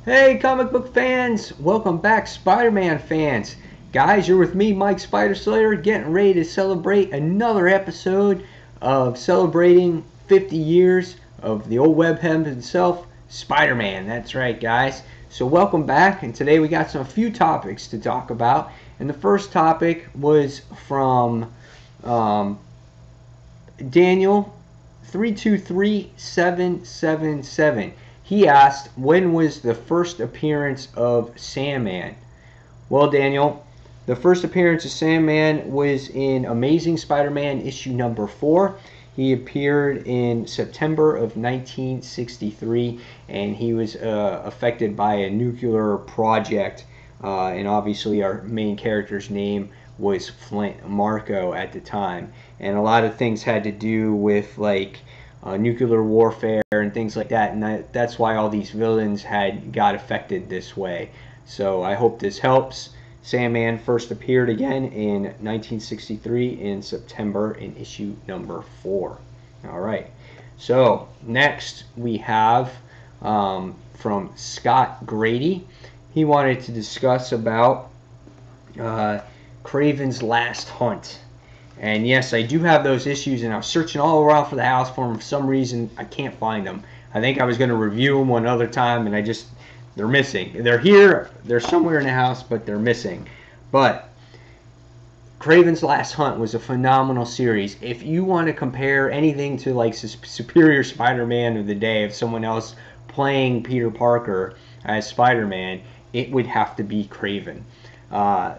Hey, comic book fans! Welcome back, Spider-Man fans. Guys, you're with me, Mike Spider Slayer, getting ready to celebrate another episode of celebrating 50 years of the old webhead himself, Spider-Man. That's right, guys. So welcome back, and today we got a few topics to talk about. And the first topic was from Daniel 323777. He asked, when was the first appearance of Sandman? Well, Daniel, the first appearance of Sandman was in Amazing Spider-Man issue number 4. He appeared in September of 1963, and he was affected by a nuclear project. And obviously our main character's name was Flint Marko at the time. And a lot of things had to do with like nuclear warfare and things like that, and that's why all these villains got affected this way. So I hope this helps. Sandman first appeared again in 1963 in September in issue number 4. Alright, so next we have from Scott Grady. He wanted to discuss about Kravens Last Hunt. And yes, I do have those issues, and I was searching all around for the house for them. For some reason, I can't find them. I think I was going to review them one other time, and they're missing. They're here, they're somewhere in the house, but they're missing. But Kravens Last Hunt was a phenomenal series. If you want to compare anything to like Superior Spider-Man of the day, of someone else playing Peter Parker as Spider-Man, it would have to be Kraven.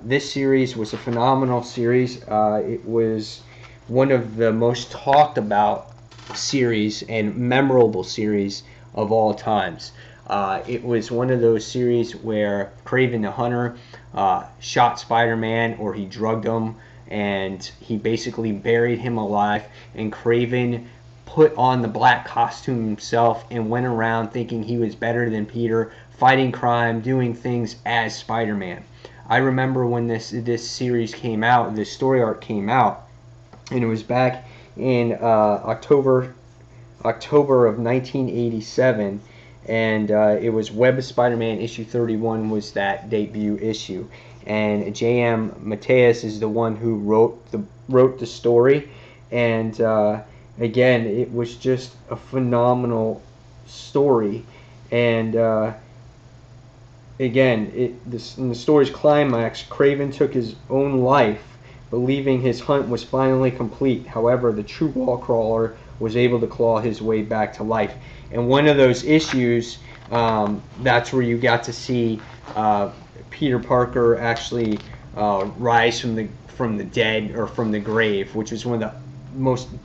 This series was a phenomenal series. It was one of the most talked about series and memorable series of all times. It was one of those series where Kraven the Hunter shot Spider-Man, or he drugged him, and he basically buried him alive, and Kraven put on the black costume himself and went around thinking he was better than Peter, fighting crime, doing things as Spider-Man. I remember when this series came out, this story arc came out, and it was back in October of 1987, and it was Web of Spider-Man issue 31 was that debut issue, and J.M. Mateus is the one who wrote the story, and again, it was just a phenomenal story, and again, in the story's climax, Kraven took his own life, believing his hunt was finally complete. However, the true wall crawler was able to claw his way back to life. And one of those issues, that's where you got to see Peter Parker actually rise from the dead, or from the grave, which was one of the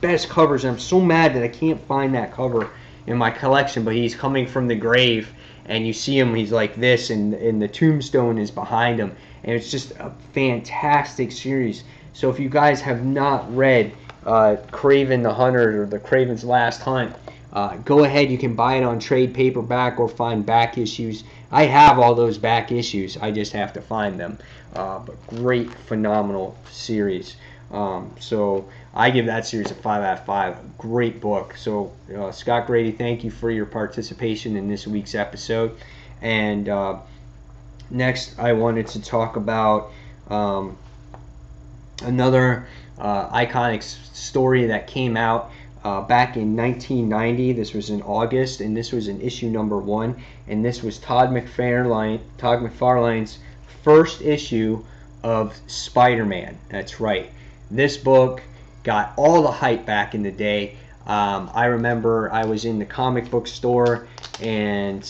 best covers. And I'm so mad that I can't find that cover in my collection, but he's coming from the grave, and you see him, he's like this, and the tombstone is behind him, and it's just a fantastic series. So if you guys have not read Kraven the Hunter, or the Kraven's Last Hunt, go ahead, you can buy it on trade paperback or find back issues. I have all those back issues, I just have to find them. But great, phenomenal series. So I give that series a 5 out of 5. Great book. So Scott Grady, thank you for your participation in this week's episode. And next I wanted to talk about another iconic story that came out back in 1990. This was in August, and this was in issue number 1, and this was Todd McFarlane's first issue of Spider-Man. That's right. This book got all the hype back in the day. I remember I was in the comic book store, and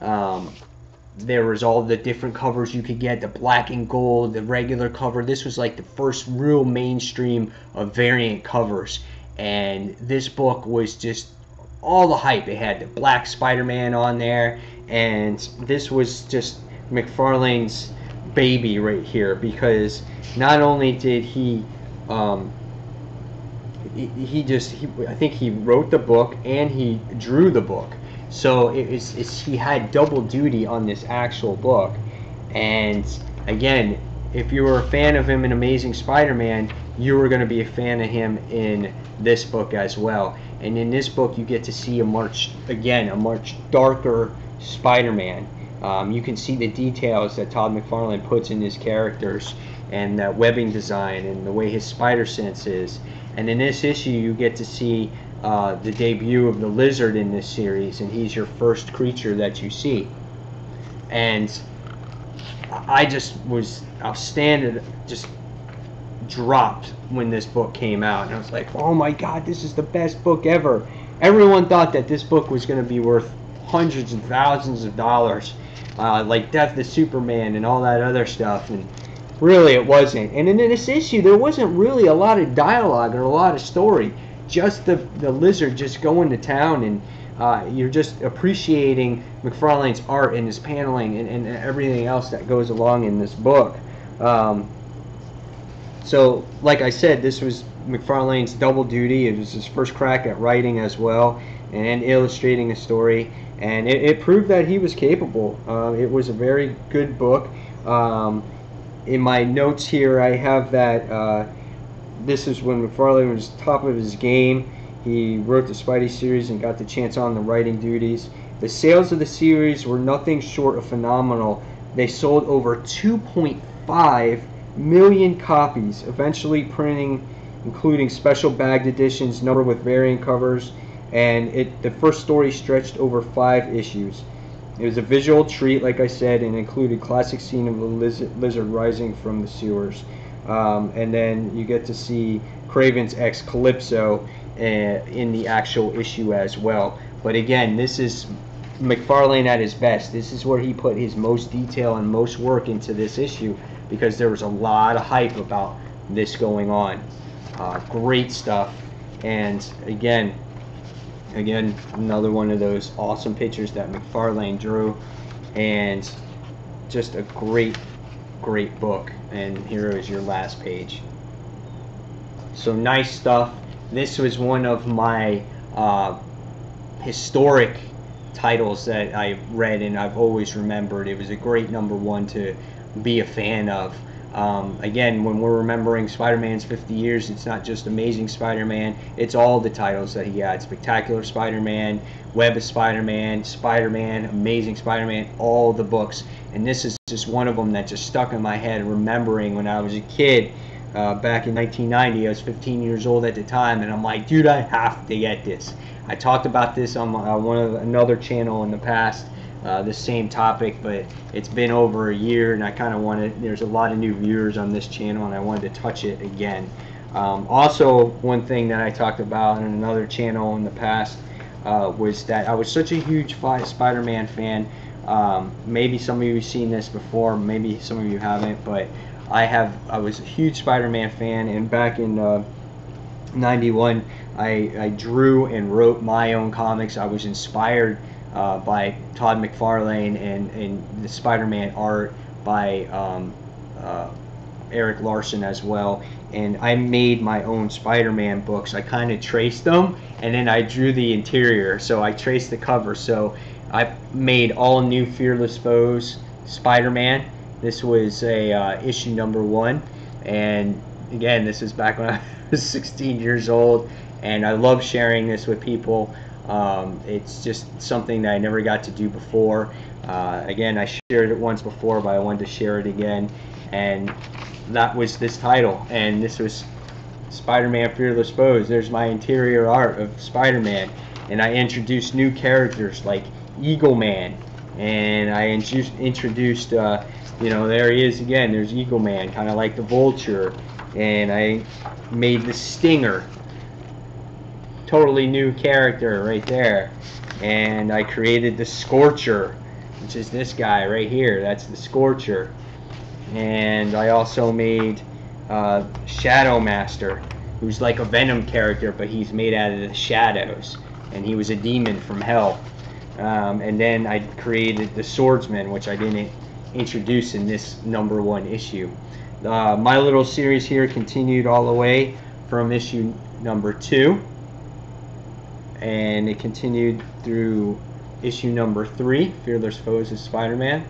there was all the different covers you could get, the black and gold, the regular cover. This was like the first real mainstream of variant covers, and this book was just all the hype. It had the black Spider-Man on there, and this was just McFarlane's baby right here, because not only did he I think he wrote the book and he drew the book, so he had double duty on this actual book. And again, if you were a fan of him in Amazing Spider-Man, you were going to be a fan of him in this book as well. And in this book, you get to see a much darker Spider-Man. You can see the details that Todd McFarlane puts in his characters, and that webbing design, and the way his spider sense is. And in this issue, you get to see the debut of the lizard in this series, and he's your first creature that you see. And I just was outstanding, just dropped when this book came out, and I was like, oh my god, this is the best book ever. Everyone thought that this book was going to be worth hundreds and thousands of dollars, like Death to Superman and all that other stuff, and really it wasn't. And in this issue, there wasn't really a lot of dialogue or a lot of story, just the lizard just going to town, and you're just appreciating McFarlane's art and his paneling and everything else that goes along in this book. So, like I said, this was McFarlane's double duty. It was his first crack at writing as well and illustrating a story, and it proved that he was capable. It was a very good book. In my notes here, I have that this is when McFarlane was top of his game. He wrote the Spidey series and got the chance on the writing duties. The sales of the series were nothing short of phenomenal. They sold over 2.5 million copies, eventually printing, including special bagged editions numbered with variant covers, and the first story stretched over 5 issues. It was a visual treat, like I said, and included classic scene of the lizard rising from the sewers. And then you get to see Kravens X Calypso in the actual issue as well. But again, this is McFarlane at his best. This is where he put his most detail and most work into this issue, because there was a lot of hype about this going on. Great stuff. And again, another one of those awesome pictures that McFarlane drew, and just a great book. And here is your last page. So nice stuff. This was one of my historic titles that I read and I've always remembered. It was a great #1 to be a fan of. Again, when we're remembering Spider-Man's 50 years, it's not just Amazing Spider-Man, it's all the titles that he had. Spectacular Spider-Man, Web of Spider-Man, Spider-Man, Amazing Spider-Man, all the books. And this is just one of them that just stuck in my head, remembering when I was a kid, back in 1990. I was 15 years old at the time, and I'm like, dude, I have to get this. I talked about this on another channel in the past, the same topic, but it's been over a year, and I kind of wanted, there's a lot of new viewers on this channel, and I wanted to touch it again. Also, one thing that I talked about in another channel in the past was that I was such a huge Spider-Man fan. Maybe some of you have seen this before, maybe some of you haven't, but I was a huge Spider-Man fan, and back in '91 I drew and wrote my own comics. I was inspired by Todd McFarlane and the Spider-Man art by Eric Larson as well, and I made my own Spider-Man books. I kind of traced them, and then I drew the interior, so I traced the cover. So I made all new Fearless Foes Spider-Man. This was a issue #1, and again, this is back when I was 16 years old, and I love sharing this with people. It's just something that I never got to do before. Again, I shared it once before, but I wanted to share it again, and that was this title, and this was Spider-Man Fearless Foes. There's my interior art of Spider-Man, and I introduced new characters like Eagle Man, and I introduced there he is again. There's Eagle Man, kind of like the Vulture, and I made the Stinger, totally new character right there, and I created the Scorcher, which is this guy right here. That's the Scorcher. And I also made Shadow Master, who's like a Venom character, but he's made out of the shadows, and he was a demon from hell. And then I created the Swordsman, which I didn't introduce in this #1 issue. My little series here continued all the way from issue #2, and it continued through issue #3, Fearless Foes of Spider-Man,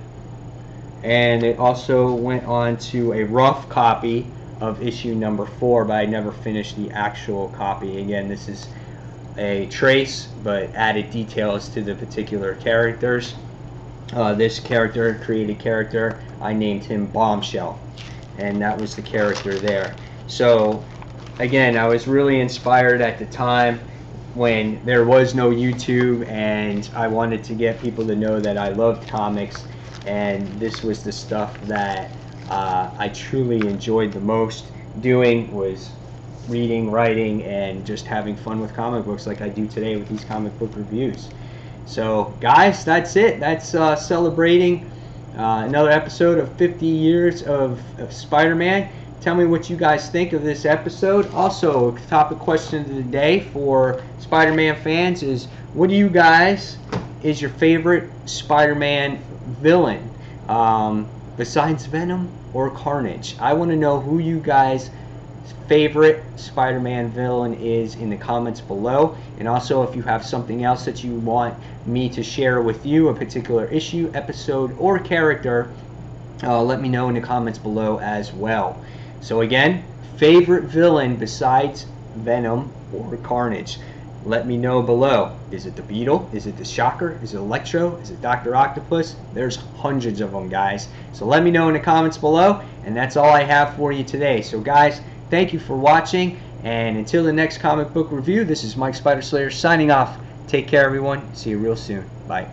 and it also went on to a rough copy of issue #4, but I never finished the actual copy. Again, this is a trace, but added details to the particular characters. this character, created character, I named him Bombshell, and that was the character there. So again, I was really inspired at the time when there was no YouTube, and I wanted to get people to know that I loved comics, and this was the stuff that I truly enjoyed the most doing, was reading, writing, and just having fun with comic books like I do today with these comic book reviews. So guys, that's it. That's celebrating another episode of 50 years of Spider-Man. Tell me what you guys think of this episode. Also, topic question of the day for Spider-Man fans is, what do you guys is your favorite Spider-Man villain besides Venom or Carnage? I want to know who you guys' favorite Spider-Man villain is in the comments below. And also, if you have something else that you want me to share with you, a particular issue, episode, or character, let me know in the comments below as well. So again, favorite villain besides Venom or Carnage? Let me know below. Is it the Beetle? Is it the Shocker? Is it Electro? Is it Dr. Octopus? There's hundreds of them, guys. So let me know in the comments below. And that's all I have for you today. So guys, thank you for watching. And until the next comic book review, this is Mike Spider Slayer signing off. Take care, everyone. See you real soon. Bye.